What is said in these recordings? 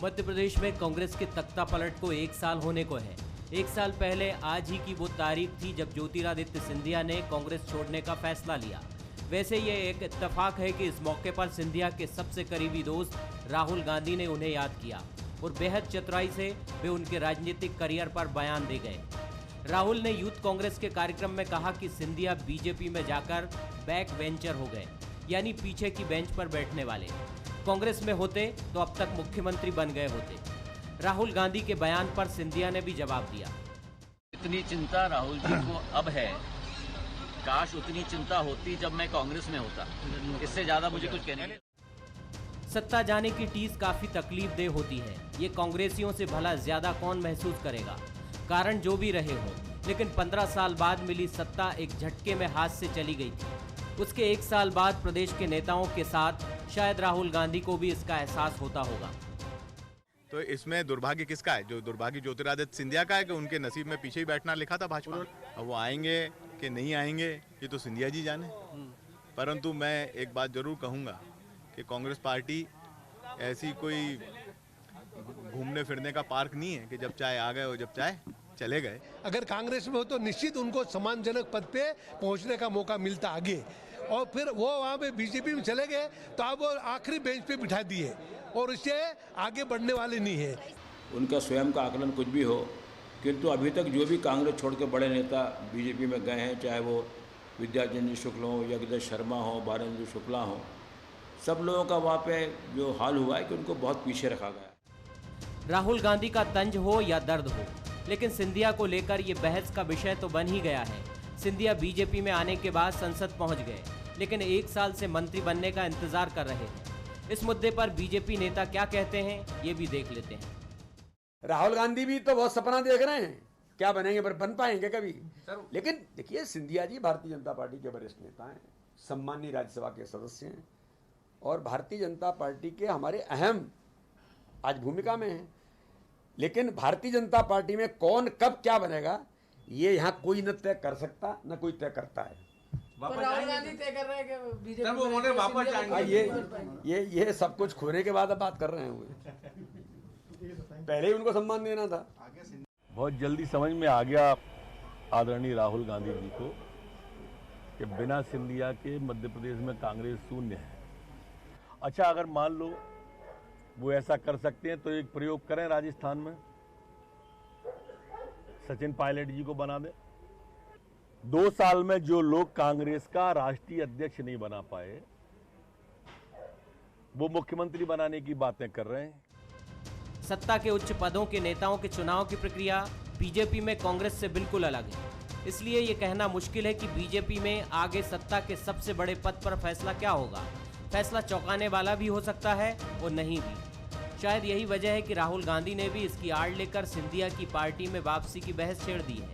मध्य प्रदेश में कांग्रेस के तख्ता पलट को 1 साल होने को है। 1 साल पहले आज ही की वो तारीख थी जब ज्योतिरादित्य सिंधिया ने कांग्रेस छोड़ने का फैसला लिया। वैसे ये एक इत्तेफाक है कि इस मौके पर सिंधिया के सबसे करीबी दोस्त राहुल गांधी ने उन्हें याद किया और बेहद चतुराई से वे उनके राजनीतिक करियर पर बयान दे गए। राहुल ने यूथ कांग्रेस के कार्यक्रम में कहा कि सिंधिया बीजेपी में जाकर बैक बेंचर हो गए, यानी पीछे की बेंच पर बैठने वाले। कांग्रेस में होते तो अब तक मुख्यमंत्री बन गए होते। राहुल गांधी के बयान पर सिंधिया ने भी जवाब दिया। इतनी चिंता राहुल जी को अब है, काश उतनी चिंता होती जब मैं कांग्रेस में होता। इससे ज्यादा मुझे कुछ कहने नहीं। सत्ता जाने की टीस काफी तकलीफदेह होती है। ये कांग्रेसियों से भला ज्यादा कौन महसूस करेगा। कारण जो भी रहे हो, लेकिन 15 साल बाद मिली सत्ता एक झटके में हाथ से चली गई थी। उसके 1 साल बाद प्रदेश के नेताओं के साथ शायद राहुल गांधी को भी इसका एहसास होता होगा। तो इसमें दुर्भाग्य किसका है? जो दुर्भाग्य ज्योतिरादित्य सिंधिया का है कि उनके नसीब में पीछे ही बैठना लिखा था भाजपा। अब वो आएंगे कि नहीं आएंगे ये तो सिंधिया जी जाने। परंतु मैं एक बात जरूर कहूँगा कि कांग्रेस पार्टी ऐसी कोई घूमने फिरने का पार्क नहीं है कि जब चाहे आ गए और जब चाहे चले गए। अगर कांग्रेस में हो तो निश्चित उनको सम्मानजनक पद पे पहुंचने का मौका मिलता आगे, और फिर वो वहाँ पे बीजेपी में चले गए तो अब वो आखिरी बेंच पे बिठा दिए और इससे आगे बढ़ने वाले नहीं है। उनका स्वयं का आकलन कुछ भी हो, किंतु अभी तक जो भी कांग्रेस छोड़ के बड़े नेता बीजेपी में गए हैं, चाहे वो विद्याचंद्र शुक्ल हो, जगदीश शर्मा हो, बारेंद्र शुक्ला हो, सब लोगों का वहाँ पे जो हाल हुआ है कि उनको बहुत पीछे रखा गया। राहुल गांधी का तंज हो या दर्द हो, लेकिन सिंधिया को लेकर ये बहस का विषय तो बन ही गया है। सिंधिया बीजेपी में आने के बाद संसद पहुंच गए, लेकिन 1 साल से मंत्री बनने का इंतजार कर रहे हैं। इस मुद्दे पर बीजेपी नेता क्या कहते हैं, ये भी देख लेते हैं। राहुल गांधी भी तो बहुत सपना देख रहे हैं, क्या बनेंगे पर बन पाएंगे कभी। लेकिन देखिए, सिंधिया जी भारतीय जनता पार्टी के वरिष्ठ नेता हैं, सम्मानीय राज्यसभा के सदस्य हैं और भारतीय जनता पार्टी के हमारे अहम आज भूमिका में हैं। लेकिन भारतीय जनता पार्टी में कौन कब क्या बनेगा ये यहाँ कोई न तय कर सकता, न कोई तय करता है। राहुल गांधी तय कर रहे हैं कि बीजेपी उन्होंने वापस आएंगे। ये सब कुछ खोने के बाद अब बात कर रहे हैं। पहले ही उनको सम्मान देना था। बहुत जल्दी समझ में आ गया आदरणीय राहुल गांधी जी को कि बिना सिंधिया के मध्य प्रदेश में कांग्रेस शून्य है। अच्छा, अगर मान लो वो ऐसा कर सकते हैं तो एक प्रयोग करें, राजस्थान में सचिन पायलट जी को बना दें। 2 साल में जो लोग कांग्रेस का राष्ट्रीय अध्यक्ष नहीं बना पाए, वो मुख्यमंत्री बनाने की बातें कर रहे हैं। सत्ता के उच्च पदों के नेताओं के चुनाव की प्रक्रिया बीजेपी में कांग्रेस से बिल्कुल अलग है। इसलिए ये कहना मुश्किल है कि बीजेपी में आगे सत्ता के सबसे बड़े पद पर फैसला क्या होगा। फैसला चौंकाने वाला भी हो सकता है और नहीं भी। शायद यही वजह है कि राहुल गांधी ने भी इसकी आड़ लेकर सिंधिया की पार्टी में वापसी की बहस छेड़ दी है।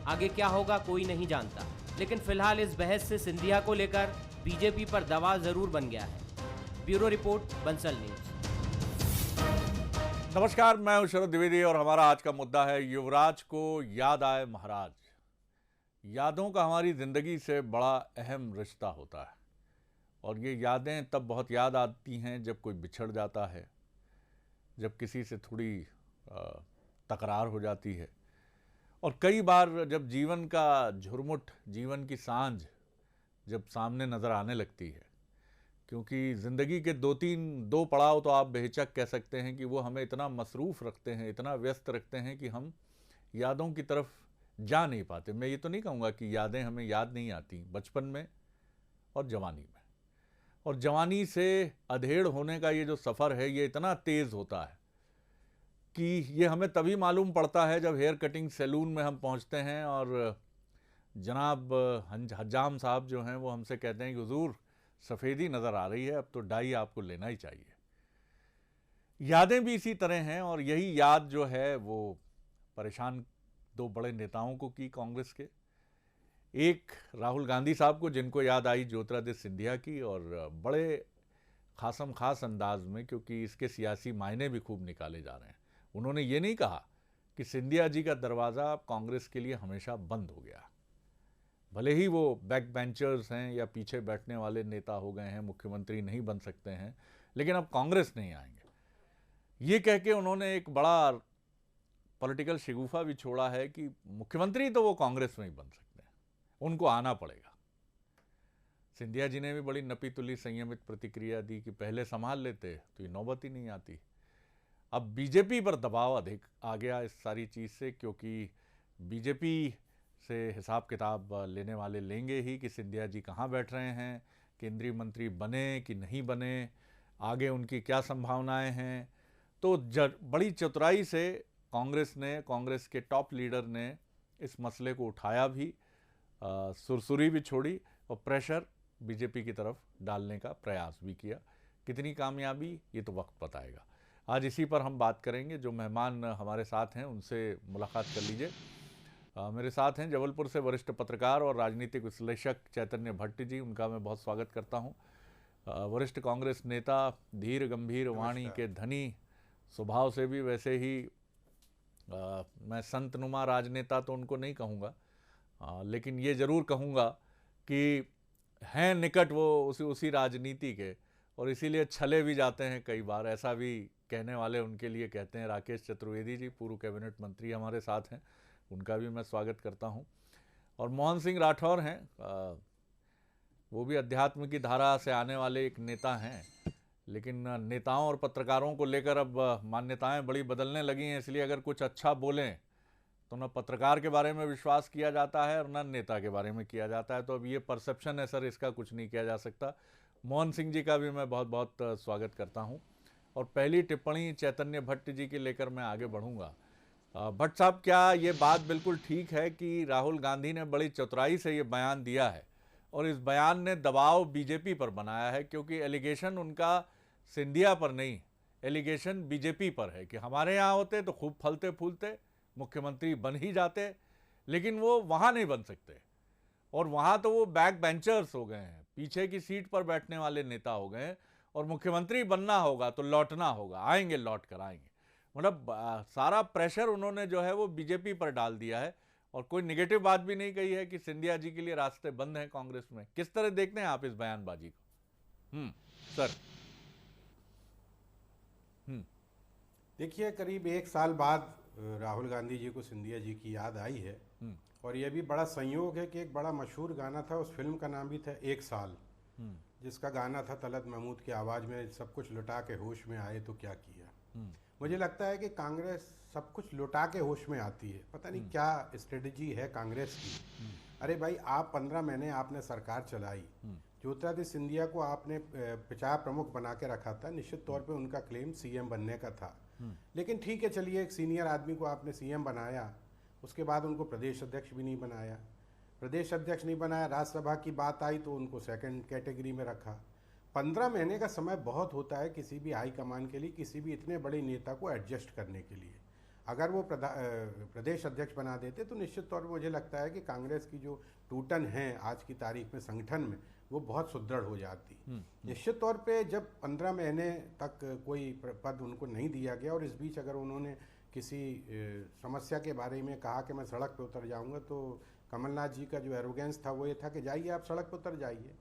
आगे क्या होगा कोई नहीं जानता, लेकिन फिलहाल इस बहस से सिंधिया को लेकर बीजेपी पर दबाव जरूर बन गया है। Bureau report, Bansal news. नमस्कार, मैं हूं शरद द्विवेदी और हमारा आज का मुद्दा है युवराज को याद आए महाराज। यादों का हमारी जिंदगी से बड़ा अहम रिश्ता होता है और ये यादें तब बहुत याद आती हैं जब कोई बिछड़ जाता है, जब किसी से थोड़ी तकरार हो जाती है और कई बार जब जीवन का झुरमुट, जीवन की सांझ जब सामने नज़र आने लगती है। क्योंकि ज़िंदगी के 2 पड़ाव तो आप बेहिचक कह सकते हैं कि वो हमें इतना मसरूफ़ रखते हैं, इतना व्यस्त रखते हैं कि हम यादों की तरफ जा नहीं पाते। मैं ये तो नहीं कहूँगा कि यादें हमें याद नहीं आती, बचपन में और जवानी में। और जवानी से अधेड़ होने का ये जो सफ़र है ये इतना तेज़ होता है कि ये हमें तभी मालूम पड़ता है जब हेयर कटिंग सैलून में हम पहुंचते हैं और जनाब हज्जाम साहब जो हैं वो हमसे कहते हैं कि हुजूर सफ़ेदी नज़र आ रही है, अब तो डाई आपको लेना ही चाहिए। यादें भी इसी तरह हैं और यही याद जो है वो परेशान 2 बड़े नेताओं को की कांग्रेस के। एक राहुल गांधी साहब को, जिनको याद आई ज्योतिरादित्य सिंधिया की, और बड़े खासम खास अंदाज में, क्योंकि इसके सियासी मायने भी खूब निकाले जा रहे हैं। उन्होंने ये नहीं कहा कि सिंधिया जी का दरवाज़ा कांग्रेस के लिए हमेशा बंद हो गया। भले ही वो बैक बेंचर्स हैं या पीछे बैठने वाले नेता हो गए हैं, मुख्यमंत्री नहीं बन सकते हैं, लेकिन अब कांग्रेस नहीं आएंगे। ये कह के उन्होंने एक बड़ा पॉलिटिकल शिगुफा भी छोड़ा है कि मुख्यमंत्री तो वो कांग्रेस में ही बन सकते हैं, उनको आना पड़ेगा। सिंधिया जी ने भी बड़ी नपी तुली संयमित प्रतिक्रिया दी कि पहले संभाल लेते तो ये नौबत ही नहीं आती। अब बीजेपी पर दबाव अधिक आ गया इस सारी चीज़ से, क्योंकि बीजेपी से हिसाब किताब लेने वाले लेंगे ही कि सिंधिया जी कहाँ बैठ रहे हैं, केंद्रीय मंत्री बने कि नहीं बने, आगे उनकी क्या संभावनाएं हैं। तो बड़ी चतुराई से कांग्रेस के टॉप लीडर ने इस मसले को उठाया भी, सुरसुरी भी छोड़ी और प्रेशर बीजेपी की तरफ डालने का प्रयास भी किया। कितनी कामयाबी ये तो वक्त बताएगा। आज इसी पर हम बात करेंगे। जो मेहमान हमारे साथ हैं उनसे मुलाकात कर लीजिए। मेरे साथ हैं जबलपुर से वरिष्ठ पत्रकार और राजनीतिक विश्लेषक चैतन्य भट्ट जी, उनका मैं बहुत स्वागत करता हूं। वरिष्ठ कांग्रेस नेता, धीर गंभीर वाणी के धनी, स्वभाव से भी वैसे ही मैं संतनुमा राजनेता तो उनको नहीं कहूँगा, लेकिन ये ज़रूर कहूँगा कि हैं निकट वो उसी राजनीति के, और इसीलिए छले भी जाते हैं कई बार, ऐसा भी कहने वाले उनके लिए कहते हैं। राकेश चतुर्वेदी जी, पूर्व कैबिनेट मंत्री हमारे साथ हैं, उनका भी मैं स्वागत करता हूं। और मोहन सिंह राठौर हैं, वो भी अध्यात्म की धारा से आने वाले एक नेता हैं, लेकिन नेताओं और पत्रकारों को लेकर अब मान्यताएं बड़ी बदलने लगी हैं, इसलिए अगर कुछ अच्छा बोलें तो न पत्रकार के बारे में विश्वास किया जाता है और न नेता के बारे में किया जाता है। तो अब ये परसेप्शन है सर, इसका कुछ नहीं किया जा सकता। मोहन सिंह जी का भी मैं बहुत बहुत स्वागत करता हूं। और पहली टिप्पणी चैतन्य भट्ट जी की लेकर मैं आगे बढ़ूंगा। भट्ट साहब, क्या ये बात बिल्कुल ठीक है कि राहुल गांधी ने बड़ी चतुराई से ये बयान दिया है और इस बयान ने दबाव बीजेपी पर बनाया है, क्योंकि एलिगेशन उनका सिंधिया पर नहीं, एलिगेशन बीजेपी पर है कि हमारे यहाँ होते तो खूब फलते फूलते मुख्यमंत्री बन ही जाते, लेकिन वो वहाँ नहीं बन सकते, और वहाँ तो वो बैक बेंचर्स हो गए हैं, पीछे की सीट पर बैठने वाले नेता हो गए हैं, और मुख्यमंत्री बनना होगा तो लौटना होगा, आएंगे लौट कर आएंगे। मतलब सारा प्रेशर उन्होंने जो है वो बीजेपी पर डाल दिया है, और कोई निगेटिव बात भी नहीं कही है कि सिंधिया जी के लिए रास्ते बंद हैं कांग्रेस में। किस तरह देखते हैं आप इस बयानबाजी को? सर देखिए, करीब 1 साल बाद राहुल गांधी जी को सिंधिया जी की याद आई है, और यह भी बड़ा संयोग है कि एक बड़ा मशहूर गाना था, उस फिल्म का नाम भी था 1 साल, जिसका गाना था तलत महमूद की आवाज़ में, सब कुछ लुटा के होश में आए तो क्या किया। मुझे लगता है कि कांग्रेस सब कुछ लुटा के होश में आती है, पता नहीं क्या स्ट्रेटजी है कांग्रेस की। अरे भाई, आप 15 महीने आपने सरकार चलाई, ज्योतिरादित्य सिंधिया को आपने प्रचार प्रमुख बना के रखा था, निश्चित तौर पे उनका क्लेम सीएम बनने का था, लेकिन ठीक है, चलिए, एक सीनियर आदमी को आपने सीएम बनाया, उसके बाद उनको प्रदेश अध्यक्ष भी नहीं बनाया। प्रदेश अध्यक्ष नहीं बनाया, राज्यसभा की बात आई तो उनको सेकंड कैटेगरी में रखा। 15 महीने का समय बहुत होता है किसी भी हाईकमान के लिए, किसी भी इतने बड़े नेता को एडजस्ट करने के लिए। अगर वो प्रदेश अध्यक्ष बना देते तो निश्चित तौर पर मुझे लगता है कि कांग्रेस की जो टूटन है आज की तारीख में संगठन में, वो बहुत सुदृढ़ हो जाती। निश्चित तौर पे जब 15 महीने तक कोई पद उनको नहीं दिया गया, और इस बीच अगर उन्होंने किसी समस्या के बारे में कहा कि मैं सड़क पे उतर जाऊंगा, तो कमलनाथ जी का जो एरोगेंस था वो ये था कि जाइए आप सड़क पे उतर जाइए।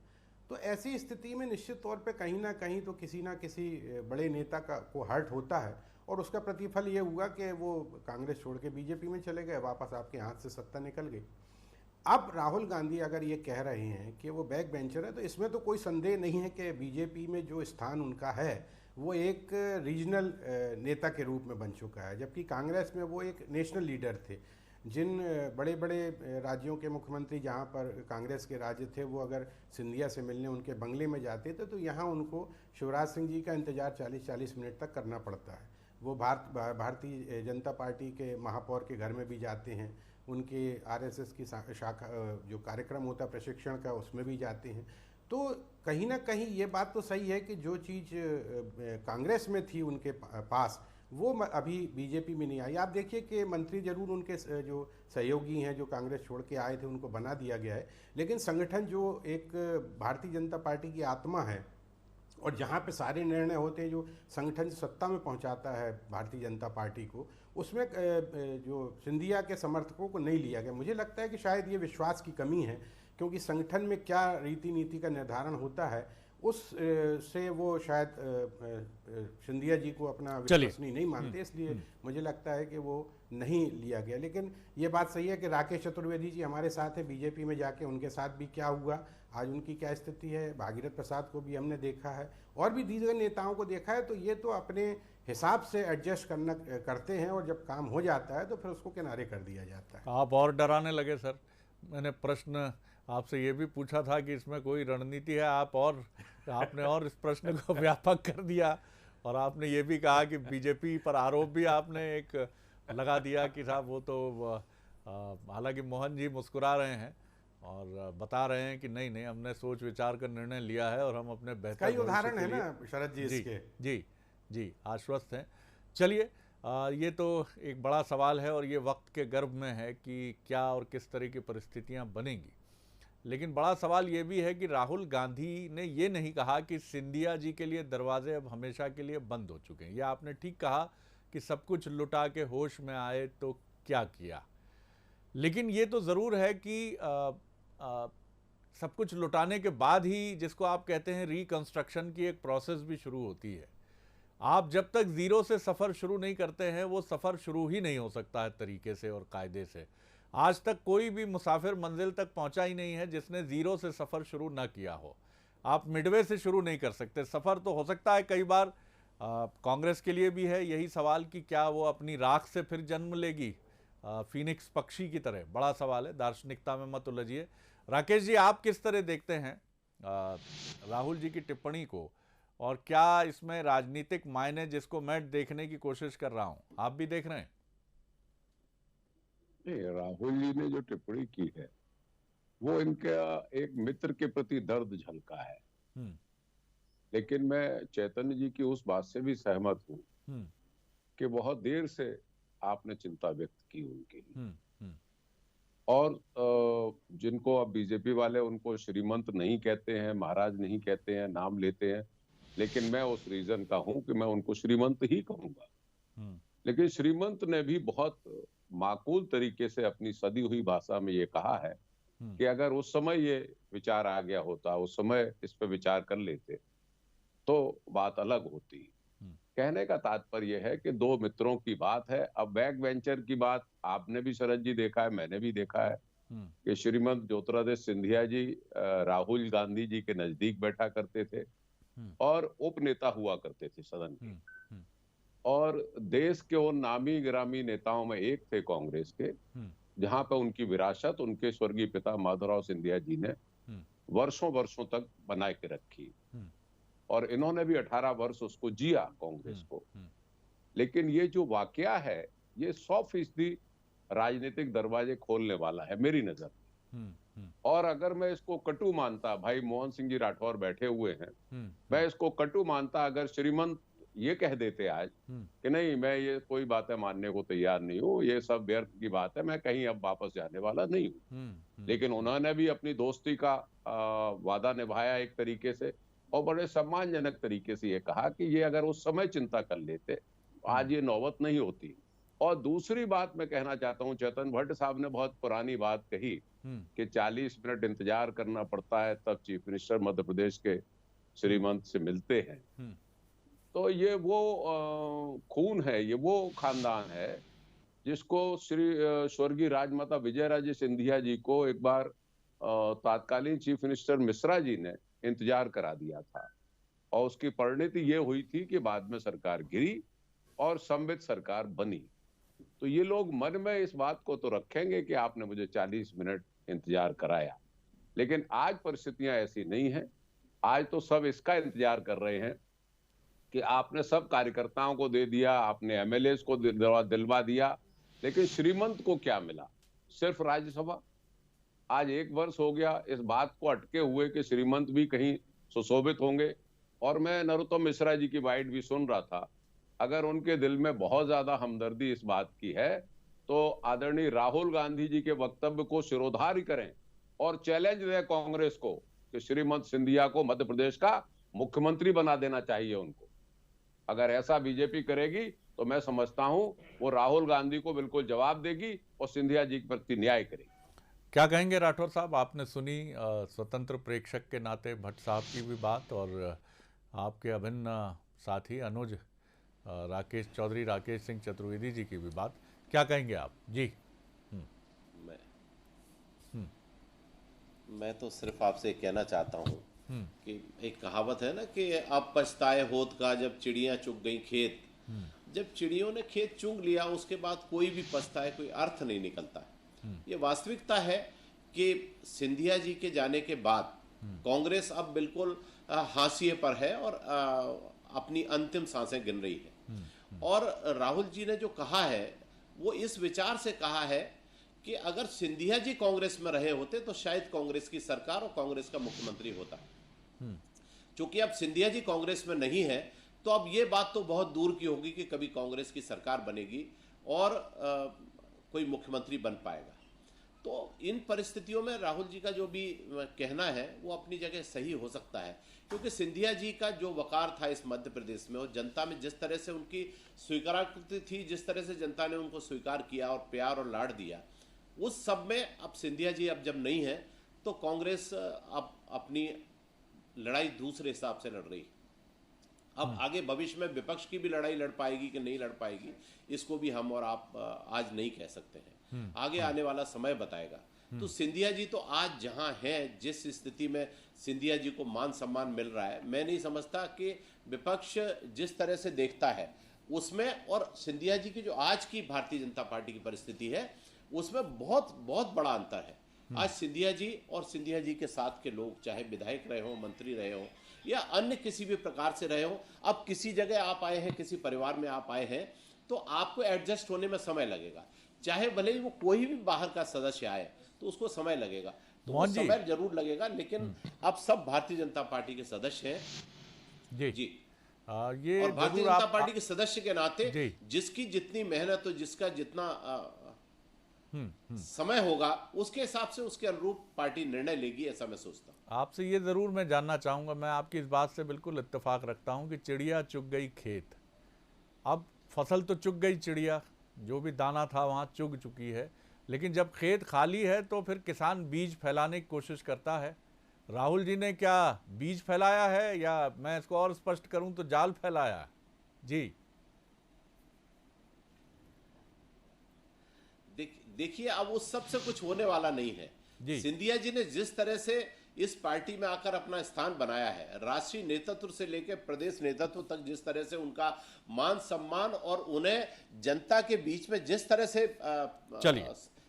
तो ऐसी स्थिति में निश्चित तौर पे कहीं ना कहीं तो किसी ना किसी बड़े नेता को हर्ट होता है, और उसका प्रतिफल ये हुआ कि वो कांग्रेस छोड़ के बीजेपी में चले गए, वापस आपके हाथ से सत्ता निकल गई। अब राहुल गांधी अगर ये कह रहे हैं कि वो बैक बेंचर है, तो इसमें तो कोई संदेह नहीं है कि बीजेपी में जो स्थान उनका है वो एक रीजनल नेता के रूप में बन चुका है, जबकि कांग्रेस में वो एक नेशनल लीडर थे। जिन बड़े बड़े राज्यों के मुख्यमंत्री जहाँ पर कांग्रेस के राज्य थे, वो अगर सिंधिया से मिलने उनके बंगले में जाते थे तो यहाँ उनको शिवराज सिंह जी का इंतजार 40-40 मिनट तक करना पड़ता है। वो भारतीय जनता पार्टी के महापौर के घर में भी जाते हैं, उनके आरएसएस की शाखा जो कार्यक्रम होता है प्रशिक्षण का, उसमें भी जाते हैं। तो कहीं ना कहीं ये बात तो सही है कि जो चीज़ कांग्रेस में थी उनके पास, वो अभी बीजेपी में नहीं आई। आप देखिए कि मंत्री जरूर उनके जो सहयोगी हैं जो कांग्रेस छोड़ के आए थे उनको बना दिया गया है, लेकिन संगठन जो एक भारतीय जनता पार्टी की आत्मा है और जहाँ पे सारे निर्णय होते हैं, जो संगठन सत्ता में पहुँचाता है भारतीय जनता पार्टी को, उसमें जो सिंधिया के समर्थकों को नहीं लिया गया। मुझे लगता है कि शायद ये विश्वास की कमी है, क्योंकि संगठन में क्या रीति नीति का निर्धारण होता है उस से वो शायद सिंधिया जी को अपना विश्वसनीय नहीं मानते, इसलिए मुझे लगता है कि वो नहीं लिया गया। लेकिन ये बात सही है कि राकेश चतुर्वेदी जी हमारे साथ हैं, बीजेपी में जाके उनके साथ भी क्या हुआ, आज उनकी क्या स्थिति है, भागीरथ प्रसाद को भी हमने देखा है और भी दीगर नेताओं को देखा है। तो ये तो अपने हिसाब से एडजस्ट करते हैं और जब काम हो जाता है तो फिर उसको किनारे कर दिया जाता है। आप और डराने लगे सर। मैंने प्रश्न आपसे ये भी पूछा था कि इसमें कोई रणनीति है, आपने और इस प्रश्न को व्यापक कर दिया और आपने ये भी कहा कि बीजेपी पर आरोप भी आपने एक लगा दिया कि साहब वो तो हालांकि मोहन जी मुस्कुरा रहे हैं और बता रहे हैं कि नहीं नहीं हमने सोच विचार कर निर्णय लिया है और हम अपने बेहतर कई उदाहरण है ना शरद जी इसके। जी आश्वस्त हैं। चलिए ये तो एक बड़ा सवाल है और ये वक्त के गर्भ में है कि क्या और किस तरह की परिस्थितियां बनेंगी। लेकिन बड़ा सवाल ये भी है कि राहुल गांधी ने ये नहीं कहा कि सिंधिया जी के लिए दरवाजे अब हमेशा के लिए बंद हो चुके हैं। यह आपने ठीक कहा कि सब कुछ लुटा के होश में आए तो क्या किया, लेकिन ये तो ज़रूर है कि सब कुछ लुटाने के बाद ही जिसको आप कहते हैं रिकंस्ट्रक्शन की एक प्रोसेस भी शुरू होती है। आप जब तक ज़ीरो से सफ़र शुरू नहीं करते हैं वो सफ़र शुरू ही नहीं हो सकता है तरीके से और कायदे से। आज तक कोई भी मुसाफिर मंजिल तक पहुंचा ही नहीं है जिसने ज़ीरो से सफ़र शुरू ना किया हो। आप मिडवे से शुरू नहीं कर सकते। सफ़र तो हो सकता है कई बार कांग्रेस के लिए भी है यही सवाल कि क्या वो अपनी राख से फिर जन्म लेगी फीनिक्स पक्षी की तरह। बड़ा सवाल है, दार्शनिकता में मत उलझिए। राकेश जी आप किस तरह देखते हैं राहुल जी की टिप्पणी को और क्या इसमें राजनीतिक मायने जिसको मैं देखने की कोशिश कर रहा हूं आप भी देख रहे हैं? राहुल जी ने जो टिप्पणी की है वो इनका एक मित्र के प्रति दर्द झलका है। लेकिन मैं चैतन्य जी की उस बात से भी सहमत हूँ कि बहुत देर से आपने चिंता व्यक्त की उनके लिए और जिनको अब बीजेपी वाले उनको श्रीमंत नहीं कहते हैं, महाराज नहीं कहते हैं, नाम लेते हैं, लेकिन मैं उस रीजन का हूं कि मैं उनको श्रीमंत ही कहूंगा। लेकिन श्रीमंत ने भी बहुत माकूल तरीके से अपनी सदी हुई भाषा में ये कहा है कि अगर उस समय ये विचार आ गया होता, उस समय इस पे विचार कर लेते तो बात अलग होती। कहने का तात्पर्य है कि दो मित्रों की बात है। अब बैक वेंचर की बात आपने भी शरद जी देखा है, मैंने भी देखा है कि श्रीमंत ज्योतिरादित्य सिंधिया जी राहुल गांधी जी के नजदीक बैठा करते थे और उपनेता हुआ करते थे सदन के और देश के उन नामी गिरामी नेताओं में एक थे कांग्रेस के, जहां पर उनकी विरासत उनके स्वर्गीय पिता माधवराव सिंधिया जी ने वर्षों वर्षों तक बनाए के रखी और इन्होंने भी 18 वर्ष उसको जिया कांग्रेस को। लेकिन ये जो वाकया है ये 100% राजनीतिक दरवाजे खोलने वाला है मेरी नजर में। और अगर मैं इसको कटु मानता, भाई मोहन सिंह जी राठौर बैठे हुए हैं, मैं इसको कटु मानता अगर श्रीमंत ये कह देते आज कि नहीं मैं ये कोई बातें मानने को तैयार नहीं हूँ, ये सब व्यर्थ की बात है, मैं कहीं अब वापस जाने वाला नहीं हूँ। लेकिन उन्होंने भी अपनी दोस्ती का वादा निभाया एक तरीके से और बड़े सम्मानजनक तरीके से ये कहा कि ये अगर उस समय चिंता कर लेते आज ये नौबत नहीं होती। और दूसरी बात मैं कहना चाहता हूँ, चेतन भट्ट साहब ने बहुत पुरानी बात कही कि 40 मिनट इंतजार करना पड़ता है तब चीफ मिनिस्टर मध्य प्रदेश के श्रीमंत से मिलते हैं। तो ये वो खून है, ये वो खानदान है जिसको स्वर्गीय राजमाता विजयराजे सिंधिया जी को एक बार तत्कालीन चीफ मिनिस्टर मिश्रा जी ने इंतजार करा दिया था और उसकी परिणति ये हुई थी कि बाद में सरकार गिरी और संवित सरकार बनी। तो ये लोग मन में इस बात को तो रखेंगे कि आपने मुझे 40 मिनट इंतजार कराया, लेकिन आज परिस्थितियां ऐसी नहीं है। आज तो सब इसका इंतजार कर रहे हैं कि आपने सब कार्यकर्ताओं को दे दिया, आपने एमएलए को दिलवा दिया, लेकिन श्रीमंत को क्या मिला? सिर्फ राज्यसभा। आज 1 वर्ष हो गया इस बात को अटके हुए कि श्रीमंत भी कहीं सुशोभित होंगे। और मैं नरोत्तम मिश्रा जी की बाइट भी सुन रहा था, अगर उनके दिल में बहुत ज्यादा हमदर्दी इस बात की है तो आदरणीय राहुल गांधी जी के वक्तव्य को शिरोधार्य करें और चैलेंज दें कांग्रेस को कि श्रीमंत सिंधिया को मध्य प्रदेश का मुख्यमंत्री बना देना चाहिए उनको। अगर ऐसा बीजेपी करेगी तो मैं समझता हूं वो राहुल गांधी को बिल्कुल जवाब देगी और सिंधिया जी के प्रति न्याय करेगी। क्या कहेंगे राठौर साहब, आपने सुनी स्वतंत्र प्रेक्षक के नाते भट्ट साहब की भी बात और आपके अभिन्न साथी अनुज चौधरी राकेश सिंह चतुर्वेदी जी की भी बात, क्या कहेंगे आप जी? मैं तो सिर्फ आपसे कहना चाहता हूँ कि एक कहावत है ना कि अब पछताए होत का जब चिड़ियाँ चुग गई खेत। जब चिड़ियों ने खेत चुग लिया उसके बाद कोई भी पछताए, कोई अर्थ नहीं निकलता है। ये वास्तविकता है कि सिंधिया जी के जाने के बाद कांग्रेस अब बिल्कुल हाशिए पर है और अपनी अंतिम सांसें गिन रही है। और राहुल जी ने जो कहा है वो इस विचार से कहा है कि अगर सिंधिया जी कांग्रेस में रहे होते तो शायद कांग्रेस की सरकार और कांग्रेस का मुख्यमंत्री होता। चूंकि अब सिंधिया जी कांग्रेस में नहीं है तो अब ये बात तो बहुत दूर की होगी कि कभी कांग्रेस की सरकार बनेगी और कोई मुख्यमंत्री बन पाएगा। तो इन परिस्थितियों में राहुल जी का जो भी कहना है वो अपनी जगह सही हो सकता है, क्योंकि सिंधिया जी का जो वकार था इस मध्य प्रदेश में और जनता में जिस तरह से उनकी स्वीकारार्थी थी, जिस तरह से जनता ने उनको स्वीकार किया और प्यार और लाड़ दिया, उस सब में अब सिंधिया जी अब जब नहीं है तो कांग्रेस अब अपनी लड़ाई दूसरे हिसाब से लड़ रही। अब आगे भविष्य में विपक्ष की भी लड़ाई लड़ पाएगी कि नहीं लड़ पाएगी, इसको भी हम और आप आज नहीं कह सकते हैं। आगे आने वाला समय बताएगा। तो सिंधिया जी तो आज जहां हैं, जिस स्थिति में सिंधिया जी को मान सम्मान मिल रहा है, मैं नहीं समझता कि विपक्ष जिस तरह से देखता है उसमें और सिंधिया जी की जो आज की भारतीय जनता पार्टी की परिस्थिति है उसमें बहुत बहुत बड़ा अंतर है। आज सिंधिया जी और सिंधिया जी के साथ के लोग, चाहे विधायक रहे हो, मंत्री रहे हो या अन्य किसी भी प्रकार से रहे हो, अब किसी जगह आप आए हैं, किसी परिवार में आप आए हैं तो आपको एडजस्ट होने में समय लगेगा। चाहे भले ही वो कोई भी बाहर का सदस्य आए तो उसको समय लगेगा, तो वो समय जरूर लगेगा, लेकिन अब सब भारतीय जनता पार्टी के सदस्य हैं जी। ये और भारतीय जनता पार्टी के सदस्य के नाते जिसकी जितनी मेहनत हो, जिसका जितना समय होगा, उसके हिसाब से उसके अनुरूप पार्टी निर्णय लेगी, ऐसा मैं सोचता हूँ। आपसे ये जरूर मैं जानना चाहूंगा, मैं आपकी इस बात से बिल्कुल इत्तेफाक रखता हूं कि चिड़िया चुग गई खेत। अब फसल तो चुग गई, चिड़िया जो भी दाना था वहां चुग चुकी है, लेकिन जब खेत खाली है तो फिर किसान बीज फैलाने की कोशिश करता है। राहुल जी ने क्या बीज फैलाया है या मैं इसको और स्पष्ट करूं तो जाल फैलाया है? जी देखिए, अब उस सब से कुछ होने वाला नहीं है। सिंधिया जी ने जिस तरह से इस पार्टी में आकर अपना स्थान बनाया है, राष्ट्रीय नेतृत्व से लेकर प्रदेश नेतृत्व तक जिस तरह से उनका मान सम्मान और उन्हें जनता के बीच में जिस तरह से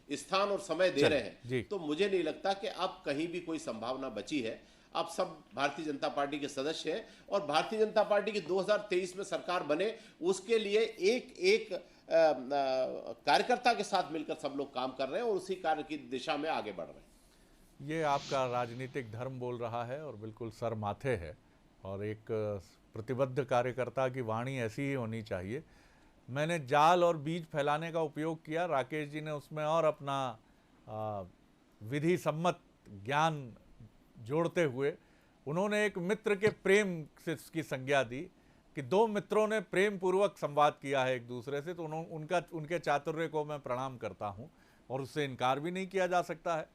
स्थान और समय दे रहे हैं, तो मुझे नहीं लगता कि अब कहीं भी कोई संभावना बची है। अब सब भारतीय जनता पार्टी के सदस्य हैं और भारतीय जनता पार्टी की 2023 में सरकार बने उसके लिए एक एक कार्यकर्ता के साथ मिलकर सब लोग काम कर रहे हैं और उसी कार्य की दिशा में आगे बढ़ रहे हैं। ये आपका राजनीतिक धर्म बोल रहा है और बिल्कुल सर माथे है, और एक प्रतिबद्ध कार्यकर्ता की वाणी ऐसी ही होनी चाहिए। मैंने जाल और बीज फैलाने का उपयोग किया, राकेश जी ने उसमें और अपना विधि सम्मत ज्ञान जोड़ते हुए उन्होंने एक मित्र के प्रेम से की संज्ञा दी कि दो मित्रों ने प्रेम पूर्वक संवाद किया है एक दूसरे से, तो उनके चातुर्य को मैं प्रणाम करता हूं और उससे इनकार भी नहीं किया जा सकता है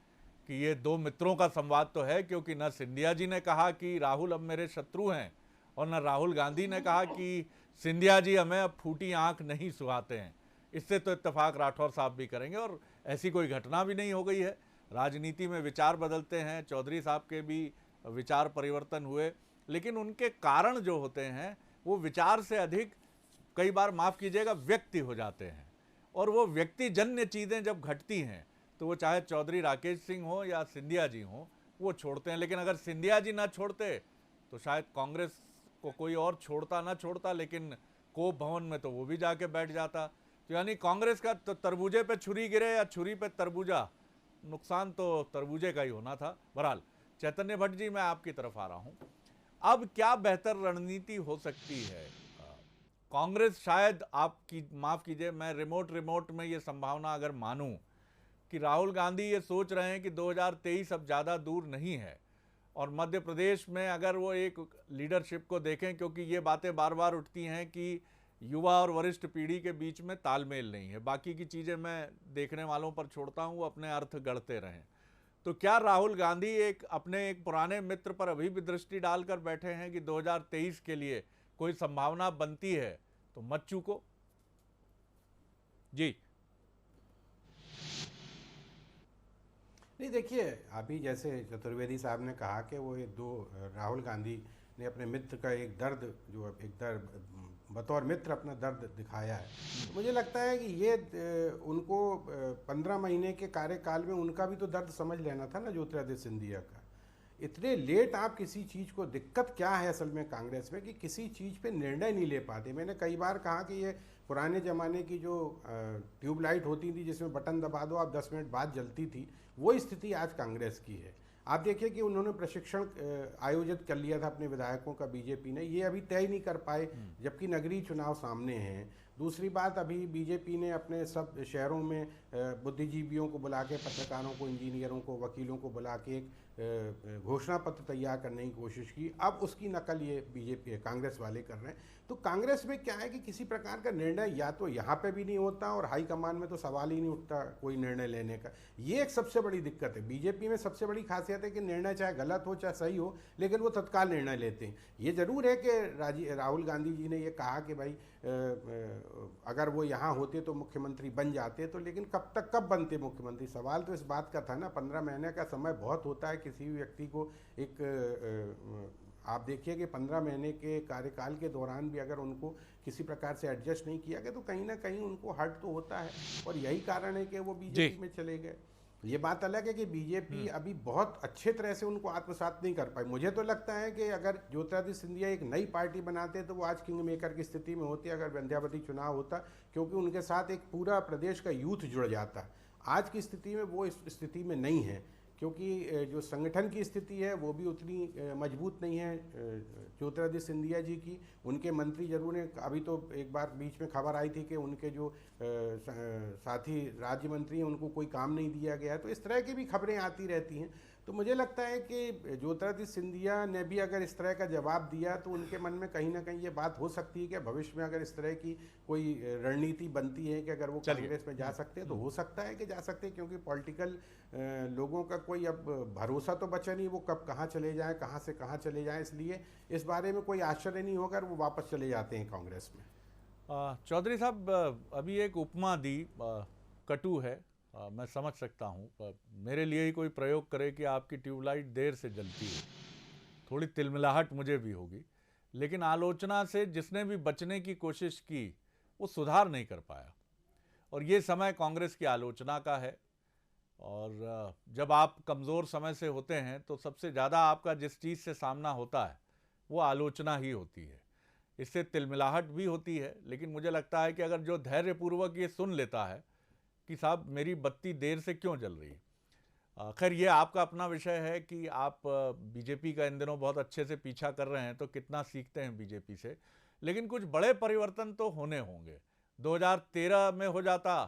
कि ये दो मित्रों का संवाद तो है, क्योंकि न सिंधिया जी ने कहा कि राहुल अब मेरे शत्रु हैं और न राहुल गांधी ने कहा कि सिंधिया जी हमें अब फूटी आंख नहीं सुहाते हैं। इससे तो इत्तेफाक राठौर साहब भी करेंगे और ऐसी कोई घटना भी नहीं हो गई है। राजनीति में विचार बदलते हैं, चौधरी साहब के भी विचार परिवर्तन हुए, लेकिन उनके कारण जो होते हैं वो विचार से अधिक कई बार, माफ़ कीजिएगा, व्यक्ति हो जाते हैं। और वो व्यक्तिजन्य चीज़ें जब घटती हैं तो वो चाहे चौधरी राकेश सिंह हो या सिंधिया जी हो, वो छोड़ते हैं। लेकिन अगर सिंधिया जी ना छोड़ते तो शायद कांग्रेस को कोई और छोड़ता ना छोड़ता, लेकिन कोप भवन में तो वो भी जाके बैठ जाता। तो यानी कांग्रेस का तो तरबूजे पे छुरी गिरे या छुरी पे तरबूजा, नुकसान तो तरबूजे का ही होना था। बहरहाल चैतन्य भट्ट जी, मैं आपकी तरफ आ रहा हूँ। अब क्या बेहतर रणनीति हो सकती है? कांग्रेस शायद, आपकी माफ़ कीजिए, मैं रिमोट में ये संभावना अगर मानूं कि राहुल गांधी ये सोच रहे हैं कि 2023 अब ज़्यादा दूर नहीं है और मध्य प्रदेश में अगर वो एक लीडरशिप को देखें, क्योंकि ये बातें बार बार उठती हैं कि युवा और वरिष्ठ पीढ़ी के बीच में तालमेल नहीं है। बाकी की चीज़ें मैं देखने वालों पर छोड़ता हूँ, वो अपने अर्थ गढ़ते रहें। तो क्या राहुल गांधी अपने एक पुराने मित्र पर अभी भी दृष्टि डालकर बैठे हैं कि 2023 के लिए कोई संभावना बनती है तो मत चूको? जी नहीं, देखिए, अभी जैसे चतुर्वेदी साहब ने कहा कि वो ये राहुल गांधी ने अपने मित्र का एक दर्द बतौर मित्र अपना दर्द दिखाया है। तो मुझे लगता है कि ये उनको 15 महीने के कार्यकाल में उनका भी तो दर्द समझ लेना था ना, ज्योतिरादित्य सिंधिया का। इतने लेट आप किसी चीज़ को, दिक्कत क्या है असल में कांग्रेस में कि किसी चीज़ पे निर्णय नहीं ले पाते। मैंने कई बार कहा कि ये पुराने ज़माने की जो ट्यूबलाइट होती थी जिसमें बटन दबा दो आप 10 मिनट बाद जलती थी, वो स्थिति आज कांग्रेस की है। आप देखिए कि उन्होंने प्रशिक्षण आयोजित कर लिया था अपने विधायकों का बीजेपी ने, ये अभी तय नहीं कर पाए जबकि नगरीय चुनाव सामने हैं। दूसरी बात, अभी बीजेपी ने अपने सब शहरों में बुद्धिजीवियों को बुला के, पत्रकारों को, इंजीनियरों को, वकीलों को बुला के एक घोषणा पत्र तैयार करने की कोशिश की। अब उसकी नकल ये बीजेपी कांग्रेस वाले कर रहे हैं। तो कांग्रेस में क्या है कि किसी प्रकार का निर्णय या तो यहाँ पे भी नहीं होता और हाईकमान में तो सवाल ही नहीं उठता कोई निर्णय लेने का। ये एक सबसे बड़ी दिक्कत है। बीजेपी में सबसे बड़ी खासियत है कि निर्णय चाहे गलत हो चाहे सही हो, लेकिन वो तत्काल निर्णय लेते हैं। ये जरूर है कि राहुल गांधी जी ने ये कहा कि भाई अगर वो यहाँ होते तो मुख्यमंत्री बन जाते, तो लेकिन कब बनते मुख्यमंत्री? सवाल तो इस बात का था ना। 15 महीने का समय बहुत होता है किसी भी व्यक्ति को। आप देखिए कि 15 महीने के कार्यकाल के दौरान भी अगर उनको किसी प्रकार से एडजस्ट नहीं किया गया तो कहीं ना कहीं उनको हर्ट तो होता है, और यही कारण है कि वो बीजेपी में चले गए। ये बात अलग है कि बीजेपी अभी बहुत अच्छे तरह से उनको आत्मसात नहीं कर पाई। मुझे तो लगता है कि अगर ज्योतिरादित्य सिंधिया एक नई पार्टी बनाते तो वो आज किंग मेकर की स्थिति में होती अगर विंध्यावती चुनाव होता, क्योंकि उनके साथ एक पूरा प्रदेश का यूथ जुड़ जाता। आज की स्थिति में वो इस स्थिति में नहीं है, क्योंकि जो संगठन की स्थिति है वो भी उतनी मजबूत नहीं है ज्योतिरादित्य सिंधिया जी की। उनके मंत्री जरूर हैं। अभी तो एक बार बीच में खबर आई थी कि उनके जो साथी राज्य मंत्री हैं उनको कोई काम नहीं दिया गया है। तो इस तरह की भी खबरें आती रहती हैं। तो मुझे लगता है कि ज्योतिरादित्य सिंधिया ने भी अगर इस तरह का जवाब दिया तो उनके मन में कहीं ना कहीं ये बात हो सकती है कि भविष्य में अगर इस तरह की कोई रणनीति बनती है कि अगर वो कांग्रेस में जा सकते हैं तो हो सकता है कि जा सकते हैं, क्योंकि पॉलिटिकल लोगों का कोई अब भरोसा तो बचा नहीं, वो कब कहाँ चले जाएं, कहाँ से कहाँ चले जाएं। इसलिए इस बारे में कोई आश्चर्य नहीं होगा वो वापस चले जाते हैं कांग्रेस में। चौधरी साहब, अभी एक उपमा दी, कटु है, मैं समझ सकता हूँ। मेरे लिए ही कोई प्रयोग करे कि आपकी ट्यूबलाइट देर से जलती है, थोड़ी तिलमिलाहट मुझे भी होगी, लेकिन आलोचना से जिसने भी बचने की कोशिश की वो सुधार नहीं कर पाया। और ये समय कांग्रेस की आलोचना का है। और जब आप कमज़ोर समय से होते हैं तो सबसे ज़्यादा आपका जिस चीज़ से सामना होता है वो आलोचना ही होती है। इससे तिलमिलाहट भी होती है, लेकिन मुझे लगता है कि अगर जो धैर्यपूर्वक ये सुन लेता है कि साहब मेरी बत्ती देर से क्यों जल रही है। खैर ये आपका अपना विषय है कि आप बीजेपी का इन दिनों बहुत अच्छे से पीछा कर रहे हैं तो कितना सीखते हैं बीजेपी से, लेकिन कुछ बड़े परिवर्तन तो होने होंगे। 2013 में हो जाता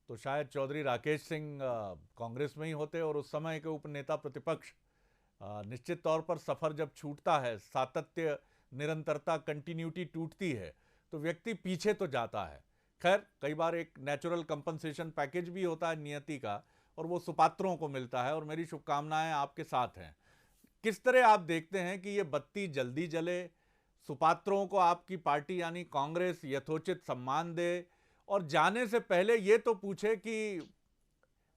तो शायद चौधरी राकेश सिंह कांग्रेस में ही होते और उस समय के उपनेता प्रतिपक्ष। निश्चित तौर पर सफ़र जब छूटता है, सातत्य, निरंतरता, कंटिन्यूटी टूटती है तो व्यक्ति पीछे तो जाता है। खैर कई बार एक नेचुरल कंपनसेशन पैकेज भी होता है नियति का, और वो सुपात्रों को मिलता है, और मेरी शुभकामनाएं आपके साथ हैं। किस तरह आप देखते हैं कि ये बत्ती जल्दी जले, सुपात्रों को आपकी पार्टी यानी कांग्रेस यथोचित सम्मान दे, और जाने से पहले ये तो पूछे कि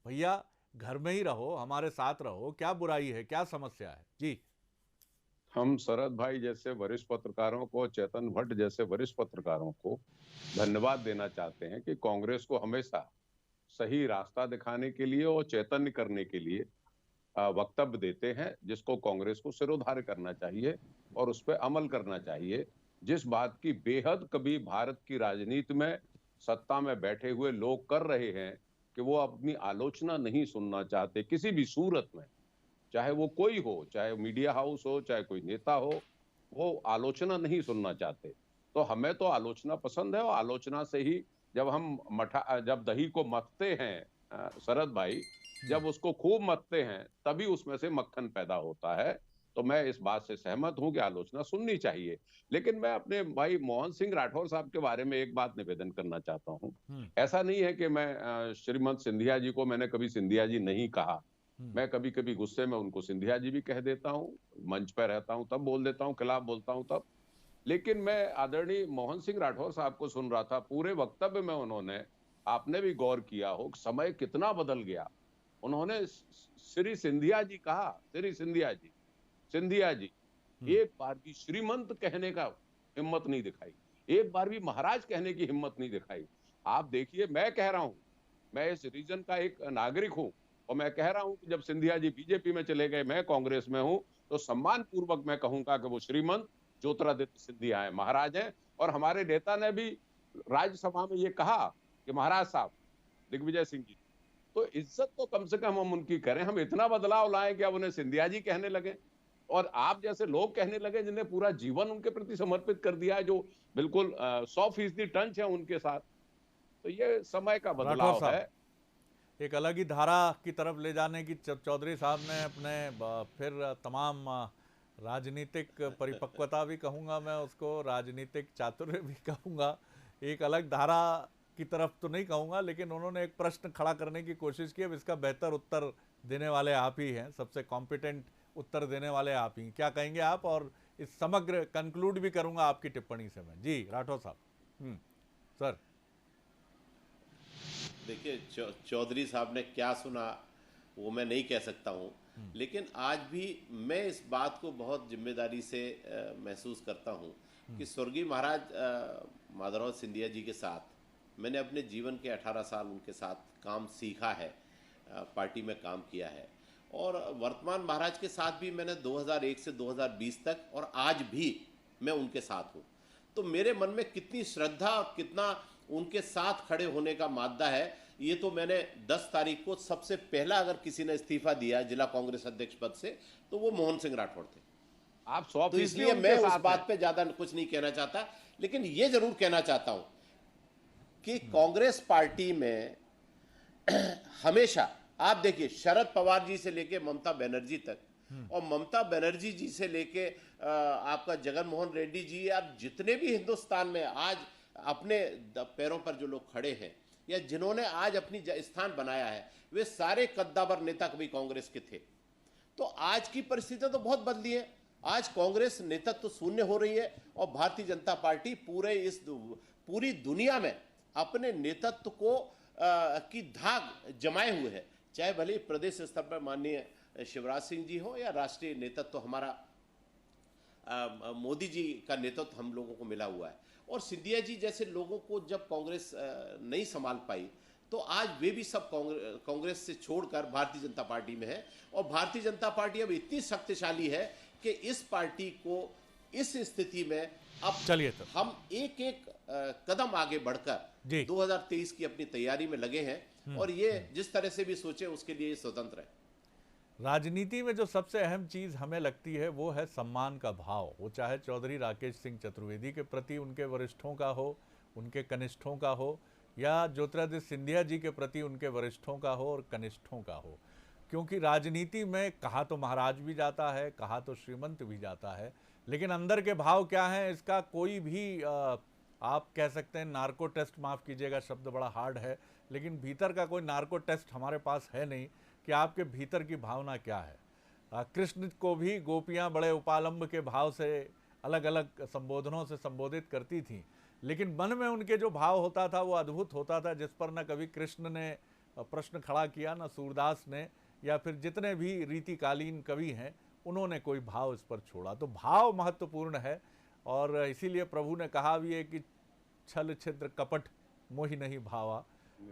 भैया घर में ही रहो, हमारे साथ रहो, क्या बुराई है, क्या समस्या है? जी, हम शरद भाई जैसे वरिष्ठ पत्रकारों को, चेतन भट्ट जैसे वरिष्ठ पत्रकारों को धन्यवाद देना चाहते हैं कि कांग्रेस को हमेशा सही रास्ता दिखाने के लिए और चैतन्य करने के लिए वक्तव्य देते हैं, जिसको कांग्रेस को सिरोधार्य करना चाहिए और उस पर अमल करना चाहिए। जिस बात की बेहद कभी भारत की राजनीति में सत्ता में बैठे हुए लोग कर रहे हैं कि वो अपनी आलोचना नहीं सुनना चाहते किसी भी सूरत में, चाहे वो कोई हो, चाहे मीडिया हाउस हो, चाहे कोई नेता हो, वो आलोचना नहीं सुनना चाहते। तो हमें तो आलोचना पसंद है, और आलोचना से ही जब दही को मथते हैं शरद भाई, जब उसको खूब मथते हैं तभी उसमें से मक्खन पैदा होता है। तो मैं इस बात से सहमत हूं कि आलोचना सुननी चाहिए। लेकिन मैं अपने भाई मोहन सिंह राठौर साहब के बारे में एक बात निवेदन करना चाहता हूं। ऐसा नहीं है कि मैं श्रीमंत सिंधिया जी को मैंने कभी सिंधिया जी नहीं कहा, मैं कभी कभी गुस्से में उनको सिंधिया जी भी कह देता हूँ, मंच पर रहता हूँ तब बोल देता हूँ, खिलाफ बोलता हूँ तब। लेकिन मैं आदरणीय मोहन सिंह राठौर साहब को सुन रहा था, पूरे वक्तव्य में उन्होंने, आपने भी गौर किया हो, समय कितना बदल गया। उन्होंने श्री सिंधिया जी कहा, श्री सिंधिया जी एक बार भी श्रीमंत कहने का हिम्मत नहीं दिखाई, एक बार भी महाराज कहने की हिम्मत नहीं दिखाई। आप देखिए, मैं कह रहा हूं, मैं इस रीजन का एक नागरिक हूं और मैं कह रहा हूं कि जब सिंधिया जी बीजेपी में चले गए, मैं कांग्रेस में हूं, तो सम्मान पूर्वक मैं कहूंगा कि वो श्रीमंत ज्योतिरादित्य सिंधिया है, महाराज हैं। और हमारे नेता ने भी राज्यसभा में ये कहा कि महाराज साहब दिग्विजय सिंह जी, तो इज्जत तो कम से कम हम उनकी करें। हम इतना बदलाव लाएं कि अब उन्हें सिंधिया जी कहने लगे और आप जैसे लोग कहने लगे जिन्हें पूरा जीवन उनके प्रति समर्पित कर दिया है, जो बिल्कुल 100% टंच है उनके साथ। तो ये समय का बदलाव है। एक अलग ही धारा की तरफ ले जाने की चौधरी साहब ने अपने फिर तमाम राजनीतिक परिपक्वता भी कहूँगा मैं उसको, राजनीतिक चातुर्य भी कहूँगा, एक अलग धारा की तरफ तो नहीं कहूँगा, लेकिन उन्होंने एक प्रश्न खड़ा करने की कोशिश की। अब इसका बेहतर उत्तर देने वाले आप ही हैं, सबसे कॉम्पिटेंट उत्तर देने वाले आप ही। क्या कहेंगे आप? और इस समग्र कंक्लूड भी करूँगा आपकी टिप्पणी से मैं। जी राठौर साहब। सर देखिए, चौधरी साहब ने क्या सुना वो मैं नहीं कह सकता हूँ, लेकिन आज भी मैं इस बात को बहुत जिम्मेदारी से महसूस करता हूँ कि स्वर्गीय महाराज माधवराव सिंधिया जी के साथ मैंने अपने जीवन के 18 साल उनके साथ काम सीखा है, पार्टी में काम किया है, और वर्तमान महाराज के साथ भी मैंने 2001 से 2020 तक और आज भी मैं उनके साथ हूँ। तो मेरे मन में कितनी श्रद्धा और कितना उनके साथ खड़े होने का मादा है, ये तो मैंने 10 तारीख को सबसे पहला अगर किसी ने इस्तीफा दिया जिला कांग्रेस अध्यक्ष पद से तो वो मोहन सिंह राठौर थे। आप 100% तो इसलिए मैं उस बात पे ज्यादा कुछ नहीं कहना चाहता, लेकिन ये जरूर कहना चाहता हूं कि कांग्रेस पार्टी में हमेशा आप देखिए, शरद पवार जी से लेके ममता बनर्जी तक और ममता बनर्जी जी से लेके आपका जगन मोहन रेड्डी जी, आप जितने भी हिंदुस्तान में आज अपने पैरों पर जो लोग खड़े हैं या जिन्होंने आज अपनी स्थान बनाया है, वे सारे कद्दावर नेता कभी कांग्रेस के थे। तो आज की परिस्थितियां तो बहुत बदली है। आज कांग्रेस नेतृत्व शून्य हो रही है और भारतीय जनता पार्टी पूरी दुनिया में अपने नेतृत्व को की धाक जमाए हुए है, चाहे भले प्रदेश स्तर पर माननीय शिवराज सिंह जी हो या राष्ट्रीय नेतृत्व हमारा मोदी जी का नेतृत्व हम लोगों को मिला हुआ है। और सिंधिया जी जैसे लोगों को जब कांग्रेस नहीं संभाल पाई तो आज वे भी सब कांग्रेस से छोड़कर भारतीय जनता पार्टी में है, और भारतीय जनता पार्टी अब इतनी शक्तिशाली है कि इस पार्टी को इस स्थिति में अब चलिए तो हम एक एक कदम आगे बढ़कर 2023 की अपनी तैयारी में लगे हैं, और ये जिस तरह से भी सोचे उसके लिए स्वतंत्र है। राजनीति में जो सबसे अहम चीज़ हमें लगती है वो है सम्मान का भाव। वो चाहे चौधरी राकेश सिंह चतुर्वेदी के प्रति उनके वरिष्ठों का हो, उनके कनिष्ठों का हो, या ज्योतिरादित्य सिंधिया जी के प्रति उनके वरिष्ठों का हो और कनिष्ठों का हो। क्योंकि राजनीति में कहा तो महाराज भी जाता है, कहा तो श्रीमंत भी जाता है, लेकिन अंदर के भाव क्या हैं इसका कोई भी आप कह सकते हैं नार्को टेस्ट, माफ़ कीजिएगा शब्द बड़ा हार्ड है, लेकिन भीतर का कोई नार्को टेस्ट हमारे पास है नहीं कि आपके भीतर की भावना क्या है। कृष्ण को भी गोपियाँ बड़े उपालंब के भाव से अलग अलग संबोधनों से संबोधित करती थीं, लेकिन मन में उनके जो भाव होता था वो अद्भुत होता था, जिस पर न कभी कृष्ण ने प्रश्न खड़ा किया, न सूरदास ने, या फिर जितने भी रीतिकालीन कवि हैं उन्होंने कोई भाव इस पर छोड़ा। तो भाव महत्वपूर्ण है, और इसीलिए प्रभु ने कहा भी है कि छल छिद्र कपट मोहि नहीं भावा,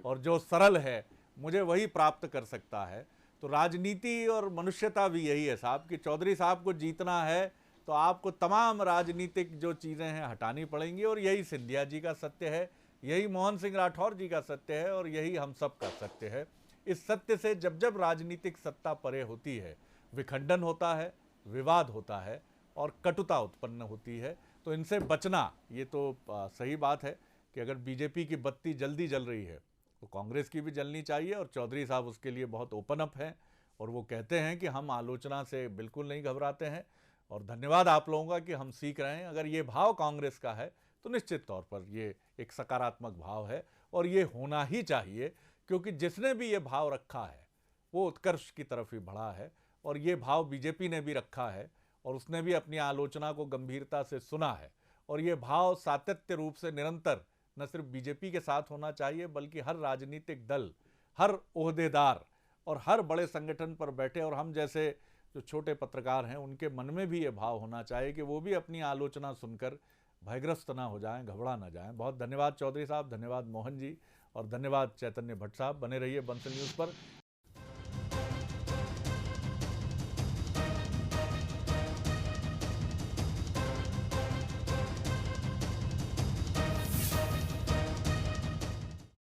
और जो सरल है मुझे वही प्राप्त कर सकता है। तो राजनीति और मनुष्यता भी यही है साहब कि चौधरी साहब को जीतना है तो आपको तमाम राजनीतिक जो चीज़ें हैं हटानी पड़ेंगी, और यही सिंधिया जी का सत्य है, यही मोहन सिंह राठौर जी का सत्य है, और यही हम सब का सत्य है। इस सत्य से जब जब राजनीतिक सत्ता परे होती है, विखंडन होता है, विवाद होता है और कटुता उत्पन्न होती है। तो इनसे बचना ये तो सही बात है कि अगर बीजेपी की बत्ती जल्दी जल रही है तो कांग्रेस की भी जलनी चाहिए, और चौधरी साहब उसके लिए बहुत ओपन अप हैं और वो कहते हैं कि हम आलोचना से बिल्कुल नहीं घबराते हैं। और धन्यवाद आप लोगों का कि हम सीख रहे हैं। अगर ये भाव कांग्रेस का है तो निश्चित तौर पर ये एक सकारात्मक भाव है, और ये होना ही चाहिए, क्योंकि जिसने भी ये भाव रखा है वो उत्कर्ष की तरफ ही बढ़ा है। और ये भाव बीजेपी ने भी रखा है और उसने भी अपनी आलोचना को गंभीरता से सुना है। और ये भाव सातत्य रूप से निरंतर न सिर्फ बीजेपी के साथ होना चाहिए बल्कि हर राजनीतिक दल, हर ओहदेदार और हर बड़े संगठन पर बैठे और हम जैसे जो छोटे पत्रकार हैं उनके मन में भी ये भाव होना चाहिए कि वो भी अपनी आलोचना सुनकर भयग्रस्त ना हो जाएं, घबरा ना जाएं। बहुत धन्यवाद चौधरी साहब, धन्यवाद मोहन जी और धन्यवाद चैतन्य भट्ट साहब। बने रहिए बंसल न्यूज़ पर।